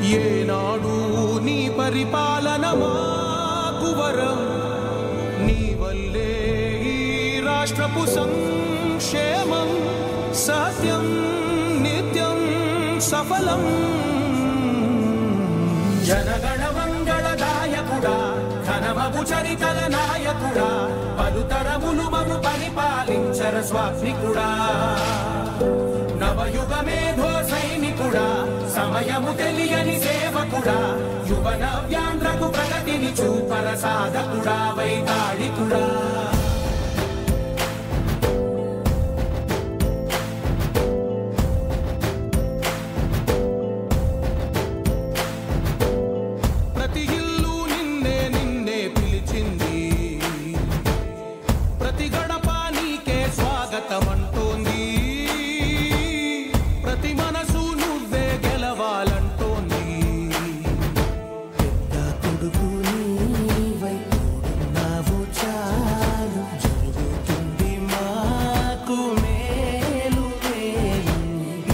ఏనాడు నీ పరిపాలన మాకు వరం, నీ వల్లే ఈ రాష్ట్రపు సంక్షేమం సత్యం నిత్యం సఫలం. జనగణ మంగళదాయకుడా, ఘనమగు చరితల నాయకుడా, పలుతరములు మము పరిపాలించర స్వామికుడా. నవయుగ మేధో సైనికుడా, సమయము తెలియని సేవకుడా, యువన వ్యాంధ్రకు ప్రగతిని చూపర సాధకుడా, వైతాళికుడా. ప్రతి ఇల్లు నిన్నే నిన్నే పిలిచింది, ప్రతి గడప నీకే స్వాగతమంటోంది, ప్రతి మనసు నువ్వే గెలవాలంటోంది. పెద్ద కొడుకు నీవై తోడున్నావు చాలు, జరుగుతుంది మాకు మేలు మేలు.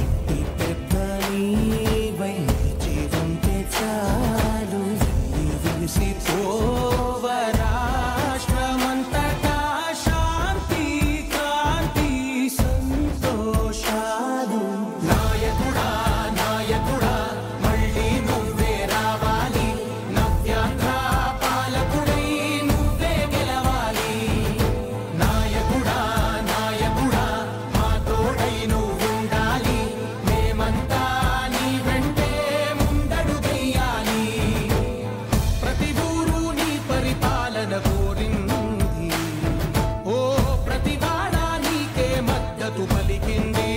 ఇంటి పెద్ద నీవై జీవంతే చాలు, విసిపోవ రాష్ట్రమంతటా శాంతి క్రాంతి సంతోషాలు. నాయకుడా నాయకుడా మళ్ళీ నువ్వే రావాలి, నవ్యాంధ్ర పాలకుడై నువ్వే గెలవాలి. నాయకుడా నాయకుడా మా తోడై నువ్వుండాలి, మేమంతా నీ వెంటే ముందడుగెయ్యాలి. ప్రతి ఊరు నీ పరిపాలన కోరింది, ఓ ప్రతి వాడ నీకే మద్దతు పలికింది.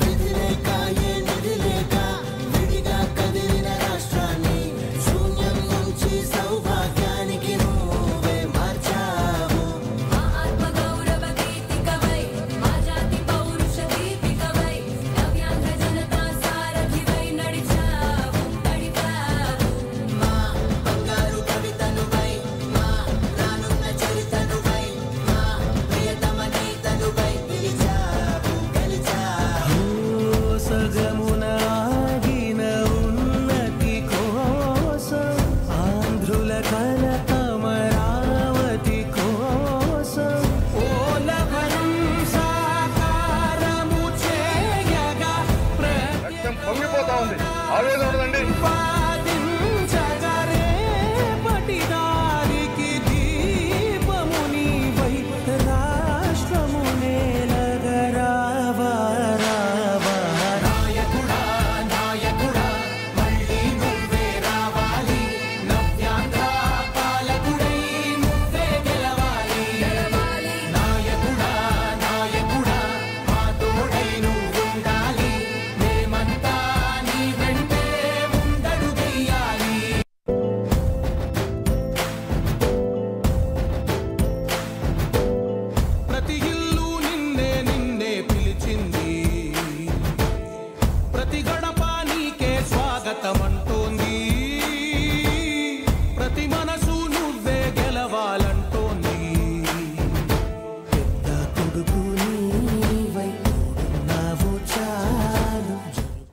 విధిలేక ఏ నిధిలేక విడిగా కదిలిన రాష్ట్రాన్ని శూన్యం నుంచి సౌభాగ్యానికి నువ్వే మార్చావు. మా ఆత్మగౌరవ గీతికవై, మా జాతి పౌరుష దీపికవై, నవ్యాంధ్ర జనతా సారథివై నడిచావు నడిపావు. మా బంగారు కవితనువై, మా రానున్న చరితనువై, మా ప్రియతమ గీతనువై పిలిచావు గెలిచావు. సగమున ఆగిన ఉన్నతి కోసం, ఆంధ్రుల కల అమరావతి కోసం, ఓలవనం సాకారము చేయగా రక్తం పొంగిపోతా ఉంది, ఆవేదన ఉండదండి. ప్రతిపాదించగా రేపటి దారికి దీపము నీవై, రాష్ట్రము నేలగరావా రావా. నాయకుడా నాయకుడా మళ్ళీ నువ్వే రావాలి, నవ్యాంధ్ర పాలకుడై నువ్వే గెలవాలి. నాయకుడా నాయకుడా మా తోడై నువ్వుండాలి, మేమంతా నీ వెంటే ముందడుగెయ్యాలి. ప్రతి ఇల్లు నిన్నే నిన్నే పిలిచింది, ప్రతి గడప నీకే స్వాగతమంటోంది.